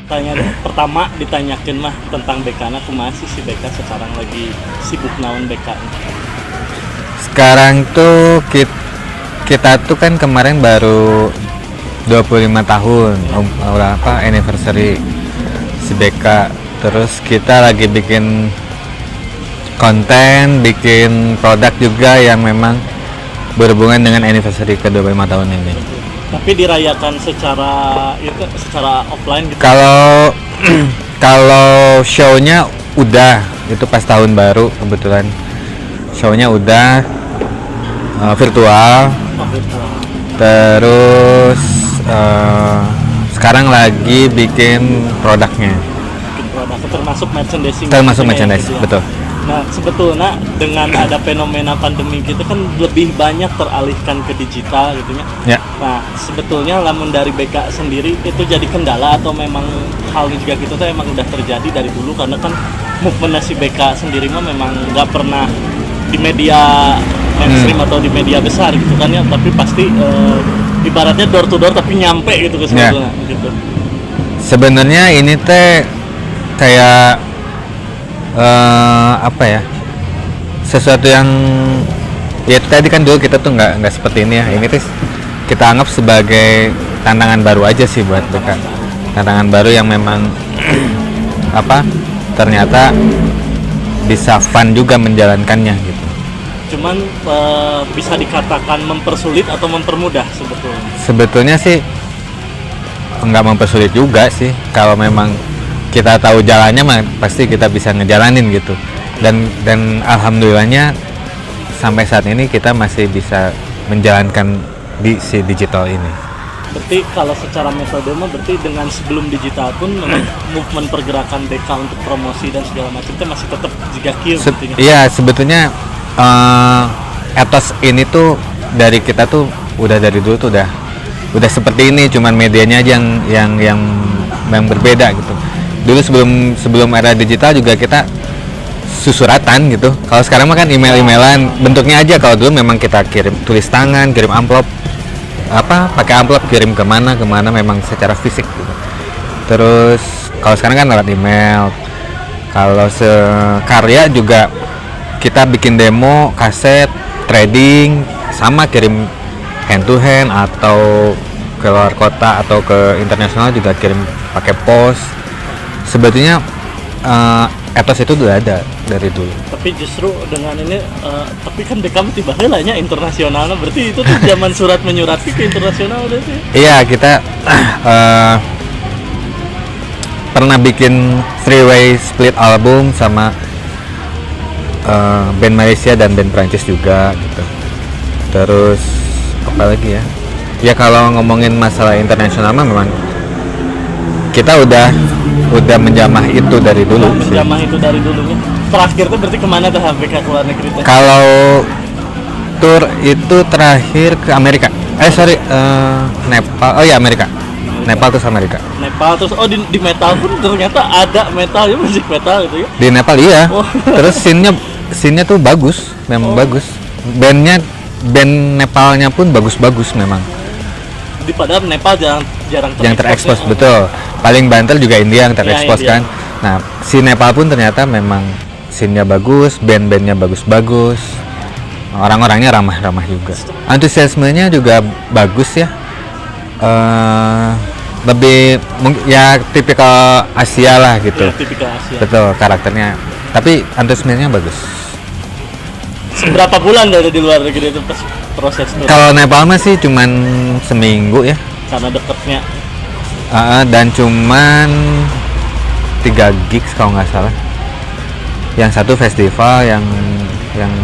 Tanya pertama ditanyakin mah tentang BK-na kumaha sih si BK sekarang lagi sibuk naon BK. Sekarang tuh kita tuh kan kemarin baru 25 tahun anniversary si BK. Terus kita lagi bikin konten, bikin produk juga yang memang berhubungan dengan anniversary ke 25 tahun ini. Tapi dirayakan secara offline gitu. Kalau show-nya udah, itu pas tahun baru kebetulan. Show-nya udah virtual. Terus sekarang lagi bikin produknya. Bikin produk termasuk merchandising. Termasuk merchandise, gitu ya. betul. Nah, sebetulnya dengan ada fenomena pandemi gitu kan lebih banyak teralihkan ke digital gitu ya. Nah, sebetulnya lamun dari BK sendiri itu jadi kendala atau memang hal juga gitu tuh emang udah terjadi dari dulu karena kan movement si BK sendiri mah memang nggak pernah di media mainstream atau di media besar gitu kan ya, tapi pasti ibaratnya door to door tapi nyampe gitu ke sebetulnya gitu. Sebenarnya ini teh kayak sesuatu yang ya tadi kan dulu kita tuh nggak seperti ini ya. Ini tuh kita anggap sebagai tantangan baru aja sih buat BK. Tantangan baru yang memang ternyata bisa fun juga menjalankannya gitu. Cuman bisa dikatakan mempersulit atau mempermudah sebetulnya? Sebetulnya sih nggak mempersulit juga sih. Kalau memang kita tahu jalannya mah pasti kita bisa ngejalanin gitu. Dan alhamdulillahnya sampai saat ini kita masih bisa menjalankan di si digital ini. Berarti kalau secara metode mah berarti dengan sebelum digital pun memang movement pergerakan BK untuk promosi dan segala macam itu masih tetap juga kieu gitu. Iya, sebetulnya etos ini tuh dari kita tuh udah dari dulu tuh udah seperti ini, cuman medianya aja yang berbeda gitu. Dulu sebelum era digital juga kita susuratan gitu. Kalau sekarang mah kan email-emailan bentuknya aja. Kalau dulu memang kita kirim tulis tangan, kirim amplop, pakai amplop kirim kemana memang secara fisik gitu. Terus kalau sekarang kan lewat email. Kalau sekarya juga kita bikin demo, kaset, trading, sama kirim hand to hand atau ke luar kota atau ke internasional juga kirim pakai pos. Sebetulnya etos itu udah ada dari dulu. Tapi justru dengan ini, tapi kan BK tiba heulanya internasional, berarti itu tuh zaman surat menyurat ke internasional udah sih. Iya, kita pernah bikin three-way split album sama band Malaysia dan band Prancis juga gitu. Terus apa lagi ya? Ya kalau ngomongin masalah internasional mah memang kita udah menjamah itu dari dulu. Menjamah itu dari dulunya. Terakhir tuh berarti kemana tuh BK ke luar negeri? Kalau tour itu terakhir ke Amerika. Nepal. Oh ya Amerika. Nepal terus Amerika. Nepal terus di metal pun ternyata ada metal ya, musik metal gitu ya. Di Nepal iya. Terus scene-nya tuh bagus, memang bagus. Band Nepalnya pun bagus-bagus memang. Di padahal Nepal jarang terekspos betul. Paling banter juga India yang terekspos kan. Nah, si Nepal pun ternyata memang scene-nya bagus, band-bandnya bagus-bagus. Orang-orangnya ramah-ramah juga. Antusiasmenya juga bagus ya. Lebih ya tipikal Asia lah gitu. Ya, tipikal Asia. Betul, karakternya. Tapi antusiasmenya bagus. Seberapa bulan dari di luar negeri itu proses itu? Kalau Nepal mah sih cuman seminggu ya. Karena deketnya. Dan cuman 3 gigs kalau nggak salah. Yang satu festival, yang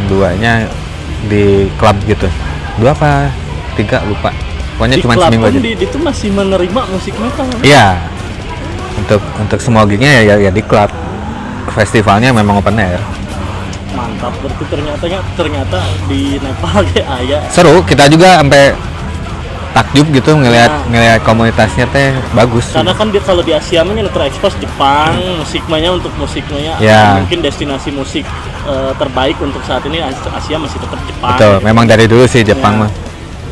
duanya di klub gitu. 2 apa 3 lupa. Pokoknya cuma seminggu aja. Itu masih menerima musik metal. Iya. Untuk semua gignya ya di klub. Festivalnya memang open air. Mantap, berarti ternyata di Nepal kayak aya. Seru, kita juga sampai takjub gitu ngelihat komunitasnya teh bagus. Karena kan dia kalau di Asia mah terekspos Jepang, musiknya untuk musiknya ya. Mungkin destinasi musik terbaik untuk saat ini Asia masih tetap Jepang. Betul, gitu. Memang dari dulu sih Jepang mah.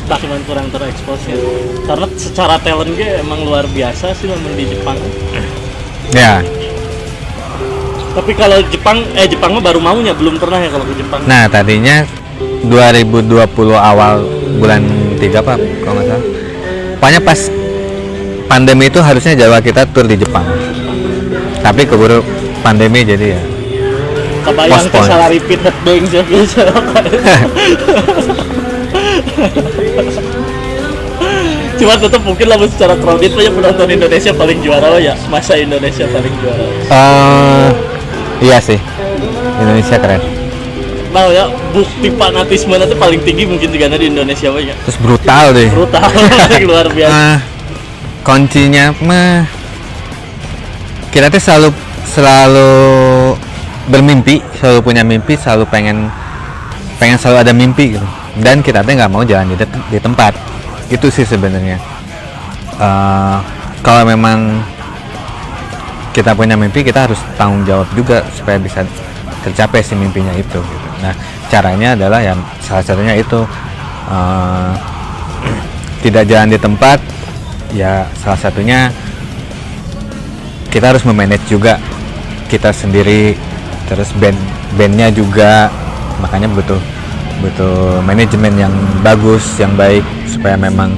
cuman kurang terekspos ya. Karena secara talent gue emang luar biasa sih lamun di Jepang. Ya. Tapi kalau Jepang mah baru maunya, belum pernah ya kalau ke Jepang. Nah, tadinya 2020 awal bulan 3 apa kalau nggak salah. Pokoknya pas pandemi itu harusnya Jawa kita tur di Jepang. Tapi keburu pandemi jadi ya. Kebayang ke salah repeat headbang sih biasa. Cuma tetap mungkin lah secara crowded punya penonton Indonesia paling juara ya, masa Indonesia paling juara. Iya sih, Indonesia keren. Nah ya, bukti fanatisme itu paling tinggi mungkin juga di Indonesia ya. Terus brutal deh. Brutal, luar biasa. Kuncinya mah kita tuh selalu bermimpi, selalu punya mimpi, selalu pengen selalu ada mimpi gitu. Dan kita tuh nggak mau jalan di tempat. Itu sih sebenarnya. Kalau memang kita punya mimpi, kita harus tanggung jawab juga supaya bisa tercapai si mimpinya itu gitu. Nah, caranya adalah yang salah satunya itu tidak jalan di tempat. Ya, salah satunya kita harus memanage juga kita sendiri, terus bandnya juga, makanya butuh manajemen yang bagus, yang baik supaya memang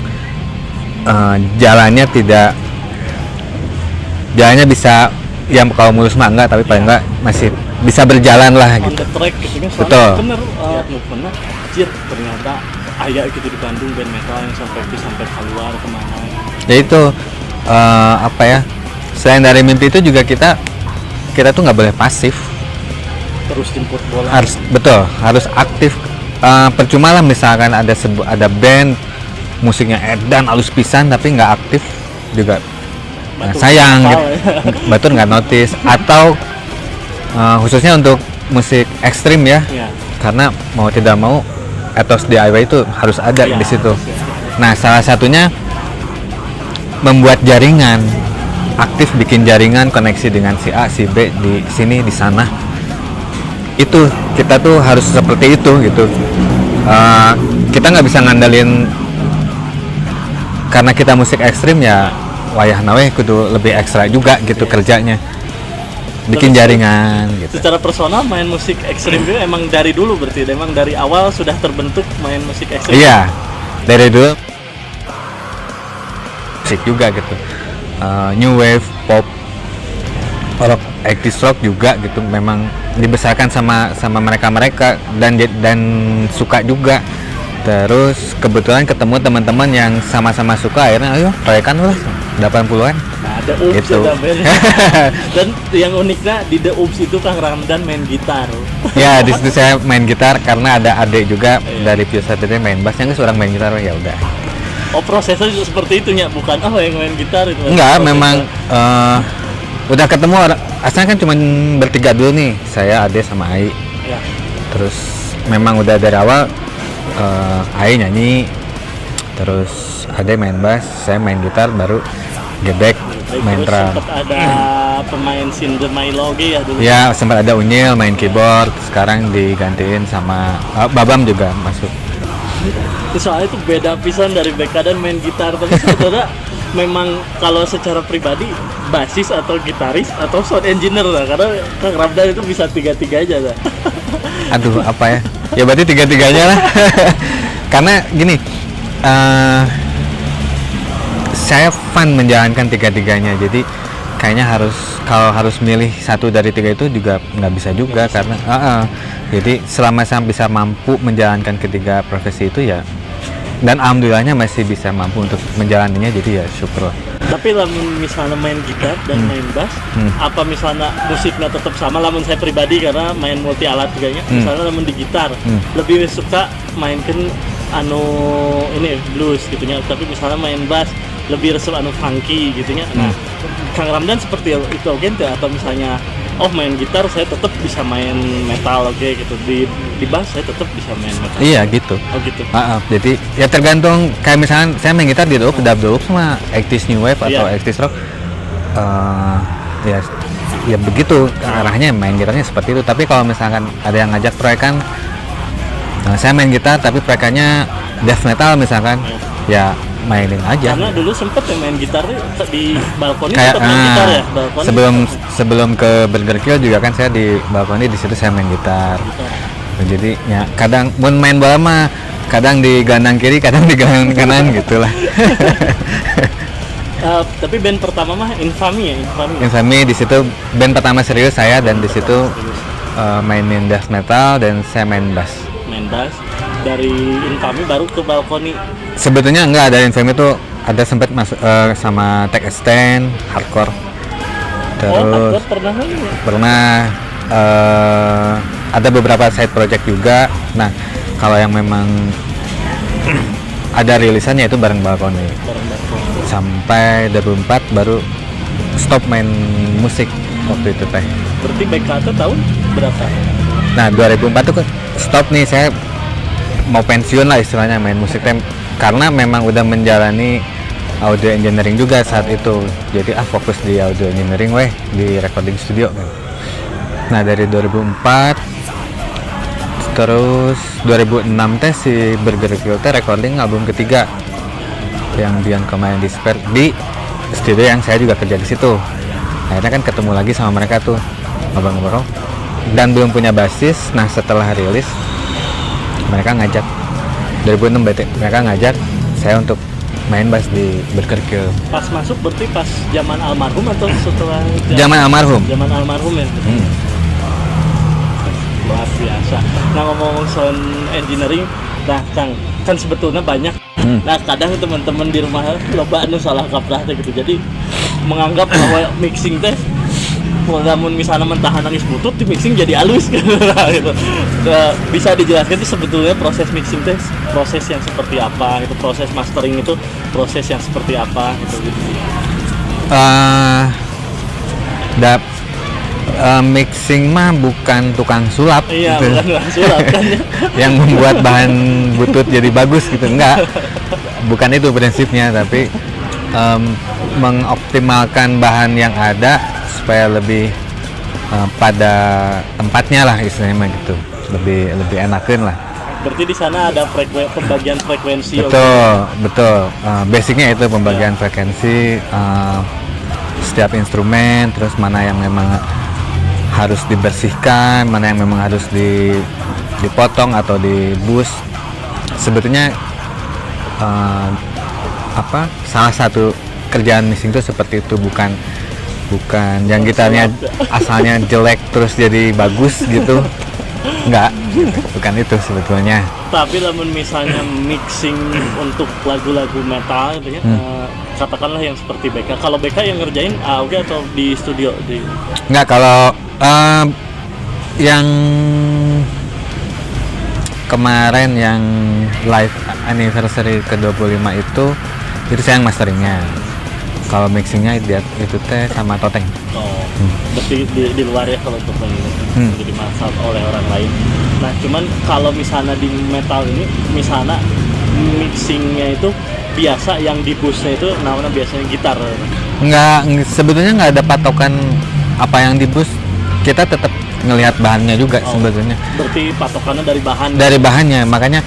jalannya bisa, yang kalau mulus mah enggak, tapi paling enggak masih bisa berjalan lah gitu. On the track gitu kan. Betul. Bener, pernah anjir ternyata aya gitu di Bandung band metal yang sampai keluar kemana. Ya itu apa ya? Selain dari mimpi itu juga kita tuh nggak boleh pasif. Terus jemput bola. Harus aktif. Percuma lah misalkan ada band musiknya edan halus pisan tapi nggak aktif juga. Nah, sayang gitu. Batur nggak notice, atau khususnya untuk musik ekstrim ya. Karena mau tidak mau etos DIY itu harus ada di situ. Nah, salah satunya membuat jaringan, aktif bikin jaringan koneksi dengan si A, si B di sini di sana. Itu kita tuh harus seperti itu gitu. Kita nggak bisa ngandelin karena kita musik ekstrim ya wayah nawe kudu lebih ekstra juga gitu kerjanya, bikin jaringan gitu. Secara personal main musik ekstrim itu emang dari dulu, berarti emang dari awal sudah terbentuk main musik ekstrim. Iya, dari dulu musik juga gitu, new wave, pop, rock, 80s rock juga gitu, memang dibesarkan sama mereka dan suka juga. Terus kebetulan ketemu teman-teman yang sama-sama suka, akhirnya ayo proyekan lah 80-an. Nah, The Oops gitu. Dan yang uniknya di The Oops itu Kang Ramdan main gitar. Ya, di situ saya main gitar karena ada adik juga dari Pure Saturday main bass, yang seorang main gitar, ya udah. Oh, prosesnya seperti itu ya, bukan yang main gitar itu. Enggak, memang udah ketemu asalnya kan cuma bertiga dulu nih, saya, Ade sama Ai. Ya. Terus memang udah dari awal Ai nyanyi, terus Ade main bass, saya main gitar, baru Gebek main drum. Sempat ada pemain Cinder Milo ya dulu. Ya, sempat ada Unyil main keyboard, sekarang digantiin sama Babam juga masuk. Soalnya itu beda pisan dari BK dan main gitar, tapi sebetulnya memang kalau secara pribadi basis atau gitaris atau sound engineer lah, karena Kang Ramdan itu bisa tiga-tiganya lah. Aduh, apa ya? Ya berarti tiga-tiganya lah. Karena gini, saya fun menjalankan tiga-tiganya, jadi kayaknya kalau harus milih satu dari tiga itu juga nggak bisa juga, karena jadi selama saya bisa mampu menjalankan ketiga profesi itu ya, dan alhamdulillahnya masih bisa mampu untuk menjalaninya, jadi ya syukur. Tapi lamun misalnya main gitar dan main bass, apa misalnya musiknya tetap sama? Lamun saya pribadi karena main multi alat juga nya, misalnya lamun di gitar lebih suka mainkan ini blues gitunya, tapi misalnya main bass lebih resep funky gitunya. Nah, Kang Ramdan seperti itu oke atau misalnya main gitar saya tetap bisa main metal gitu, di bass saya tetap bisa main metal. Iya gitu. Oh gitu. Jadi ya tergantung, kayak misalnya saya main gitar di dub sama 80s new wave atau 80s rock, ya begitu arahnya, main gitarnya seperti itu. Tapi kalau misalkan ada yang ngajak proyekan, Saya main gitar tapi prekannya death metal misalkan, ya mainin aja. Karena dulu sempet ya main gitar di balkoni, kayak main gitar ya balkoni. sebelum ke Burger Kill juga kan saya di balkoni, di situ saya main gitar. Jadi ya kadang main bola mah kadang di gelandang kiri, kadang di gelandang kanan gitulah. Tapi band pertama mah Infamy ya, Infamy di situ band pertama serius saya, dan di situ mainin death metal dan saya main bass. Dari Infamy baru ke balkoni. Sebetulnya enggak, dari Infamy itu ada sempat masuk sama Take Extend, hardcore. Terus pernah ada beberapa side project juga. Nah, kalau yang memang ada rilisannya itu bareng balkoni. Sampai 2004 baru stop main musik waktu itu teh. Berarti BK itu tahun berapa? Nah, 2004 tuh stop nih, saya mau pensiun lah istilahnya main musik teh, karena memang udah menjalani audio engineering juga saat itu. Jadi fokus di audio engineering di recording studio kan. Nah, dari 2004 terus 2006 teh si Burger Kill teh recording album ketiga yang Beyond Command and Despair di studio yang saya juga kerja di situ. Akhirnya kan ketemu lagi sama mereka tuh, ngobrol-ngobrol, dan belum punya basis. Nah, setelah rilis mereka ngajak 2006 berarti mereka ngajak saya untuk main bass di Burger Kill. Pas masuk berarti pas zaman almarhum atau setelah? Zaman almarhum. Zaman almarhum ya. Luar biasa. Nah, ngomong sound engineering, nah Kang, kan sebetulnya banyak. Nah, kadang teman-teman di rumah loba anu salah kaprah gitu. Jadi menganggap bahwa mixing teh namun misalnya mentahan nangis butut di mixing jadi halus gitu. Bisa dijelaskan itu sebetulnya proses mixing teh proses yang seperti apa gitu, proses mastering itu proses yang seperti apa gitu. Mixing mah bukan tukang sulap. Iya, gitu. Bukan tukang sulap kan. Yang membuat bahan butut jadi bagus gitu, enggak. Bukan itu prinsipnya, tapi mengoptimalkan bahan yang ada supaya lebih pada tempatnya lah istilahnya gitu, lebih enakan lah. Berarti di sana ada pembagian frekuensi. Betul. Basicnya itu pembagian frekuensi setiap instrumen, terus mana yang memang harus dibersihkan, mana yang memang harus dipotong atau di boost. Sebetulnya salah satu kerjaan mixing itu seperti itu, bukan yang gitarnya asalnya jelek terus jadi bagus gitu. Enggak, bukan itu sebetulnya. Tapi namun misalnya mixing untuk lagu-lagu metal gitu ya, katakanlah yang seperti BK. Kalau BK yang ngerjain AOG atau di studio? Enggak, kalau yang kemarin yang live anniversary ke-25 itu saya yang masteringnya. Kalau mixingnya itu teh sama Toteng. Berarti di luar ya kalau untuk jadi masak oleh orang lain. Nah, cuman kalau misalnya di metal ini, misalnya mixingnya itu biasa yang di busnya itu namanya biasanya gitar. Sebetulnya nggak ada patokan apa yang di bus. Kita tetap ngelihat bahannya juga sebetulnya. Berarti patokannya dari bahan. Dari bahannya, makanya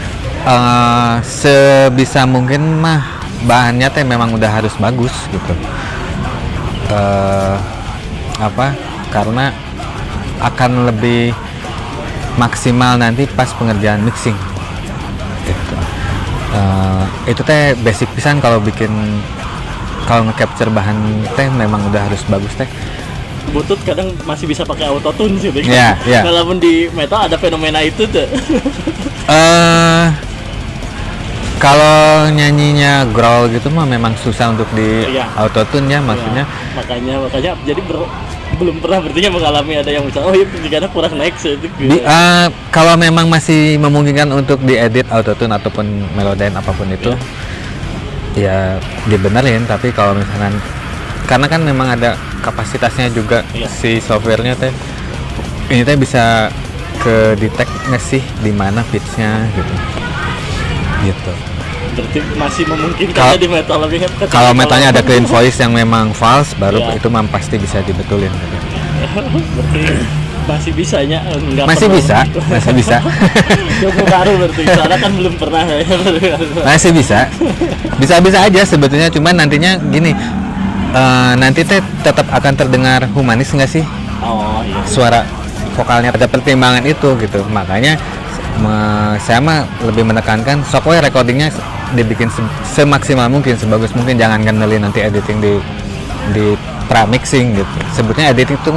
sebisa mungkin mah bahannya teh memang udah harus bagus gitu. Karena akan lebih maksimal nanti pas pengerjaan mixing gitu. Itu teh basic pisan kalau nge-capture bahan teh memang udah harus bagus teh. Butut kadang masih bisa pakai autotune sih. Iya. Walaupun di metal ada fenomena itu tuh. Kalau nyanyinya growl gitu mah memang susah untuk di autotune ya, maksudnya. Makanya jadi belum pernah berarti mengalami ada yang misalnya jika kurang naik gitu. Kalau memang masih memungkinkan untuk diedit autotune ataupun melodian apapun itu, ya dibenerin. Tapi kalau misalkan, karena kan memang ada kapasitasnya juga si softwarenya teh, ini teh bisa ke detect ngasih di mana pitchnya gitu. Berarti masih memungkinkan di metal lebih hebat. Kalau metalnya ada clean voice yang memang false, baru itu pasti bisa dibetulin. Berarti Masih bisanya enggak Masih perlu. bisa, masih bisa. Coba baru berarti, soalnya kan belum pernah ya. Masih bisa. Bisa-bisa aja sebetulnya, cuman nantinya gini, nanti teh tetap akan terdengar humanis nggak sih Oh iya. suara vokalnya, ada pertimbangan itu gitu. Makanya saya mah lebih menekankan sok we recordingnya dibikin semaksimal mungkin, sebagus mungkin, jangan ngandelin nanti editing di pra-mixing gitu. Sebutnya editing itu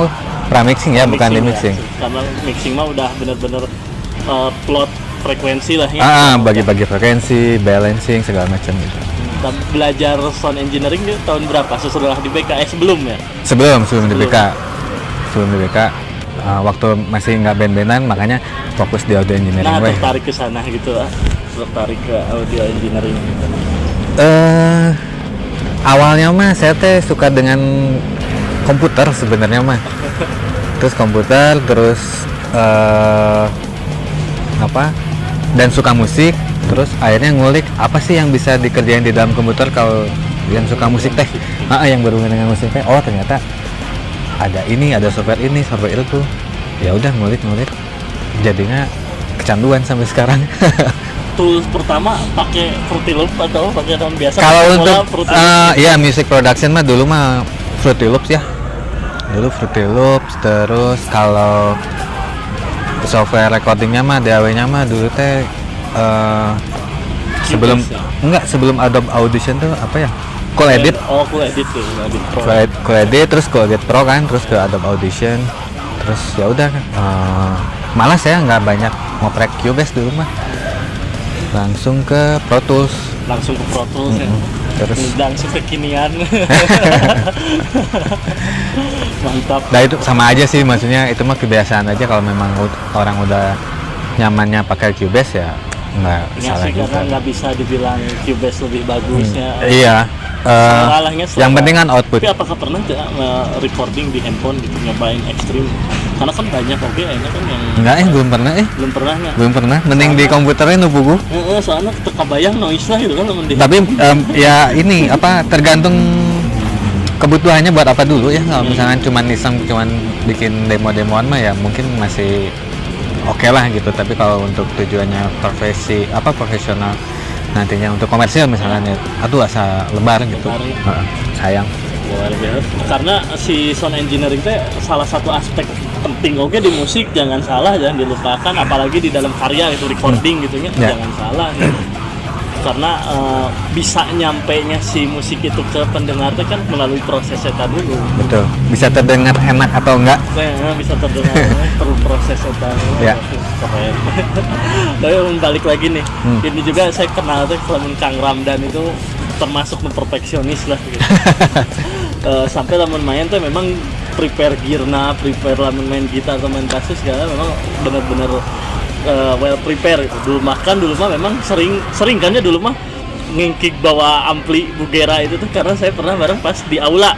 pra-mixing ya, bukan di mixing. Ya, karena mixing mah udah bener-bener plot frekuensi lah ya. Bagi-bagi frekuensi, balancing segala macam gitu. Dan belajar sound engineering itu tahun berapa? Setelah di BK? Sebelum ya? Sebelum di BK. Sebelum di BK, waktu masih nggak band-bandan, makanya fokus di audio engineering. Nah, tertarik ke sana gitu lah. Tertarik ke audio engineering gitu. Awalnya mah saya teh suka dengan komputer sebenarnya mah. Terus komputer, terus dan suka musik. Terus akhirnya ngulik apa sih yang bisa dikerjain di dalam komputer kalau yang suka musik teh. Yang berhubungan dengan musik teh. Oh, ternyata ada ini, ada software ini, software itu. Ya udah ngulik. Jadinya kecanduan sampai sekarang. Tools pertama pakai Fruity Loops atau pakai tahun biasa? Kalau untuk ya music production mah dulu mah Fruity Loops ya. Dulu Fruity Loops, terus kalau software recordingnya mah DAW-nya mah dulu teh sebelum Adobe Audition tuh apa ya? Cool Edit. Oh, Cool Edit tuh, Pro. Cool Edit, terus Cool Edit Pro kan, terus ke Adobe Audition. Terus ya udah malah saya nggak banyak ngoprek Cubase dulu mah. Langsung ke Pro Tools. Ya. Terus langsung kekinian. Mantap. Nah itu sama aja sih, maksudnya itu mah kebiasaan aja. Kalau memang orang udah nyamannya pakai Cubase ya nggak salah sih, juga. karena nggak bisa dibilang Cubase lebih bagusnya. Iya. Yang penting kan output. Tapi apakah pernah recording di handphone gitu, nyobain ekstrim? Karena kan banyak ini kan yang enggak belum pernah belum pernah. Mending di komputernya nupugu. Soalnya kebayang noise lah gitu kan. Tapi ya ini tergantung kebutuhannya buat apa dulu ya. Kalau misalkan cuman bikin demo-demoan mah ya mungkin masih oke lah gitu. Tapi kalau untuk tujuannya profesional nantinya untuk komersial misalnya, aduh asa lebar gitu. Sayang. Karena si sound engineering itu salah satu aspek penting di musik, jangan dilupakan, apalagi di dalam karya itu recording gitu ya. Jangan salah gitu. Karena bisa nyampainya si musik itu ke pendengar itu kan melalui proses eta dulu. Betul. Bisa terdengar enak atau enggak? Bisa terdengar perlu proses eta. Ya. Keren. Tapi balik lagi nih. Ini juga saya kenal tuh Kang Ramdan itu termasuk perfeksionis lah gitu. Sampai lamun main tuh memang prepare gearna, prepare lamun main gitar atau main bass segala memang benar-benar well prepare gitu. Dulu mah memang sering kan ya dulu mah ngingkik bawa ampli Bugera itu tuh karena saya pernah bareng pas di aula.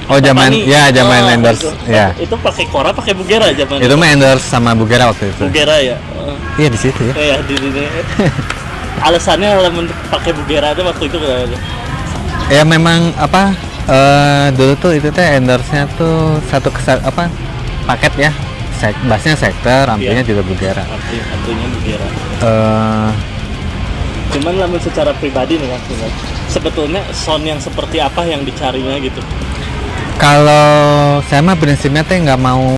Oh zaman endorse ya. Itu pakai Cora, pakai Bugera zaman itu mah endorse sama Bugera waktu itu. Bugera ya. Iya di situ ya. Iya di alasannya pakai Bugera itu waktu itu ya memang dulu tuh itu teh endorse-nya tuh satu paket ya. Bassnya Sektor, amplinya juga Bugera. Amplinya Bugera. Cuman lamun secara pribadi nih Mas, sebetulnya sound yang seperti apa yang dicarinya gitu? Kalau saya mah prinsipnya teh nggak mau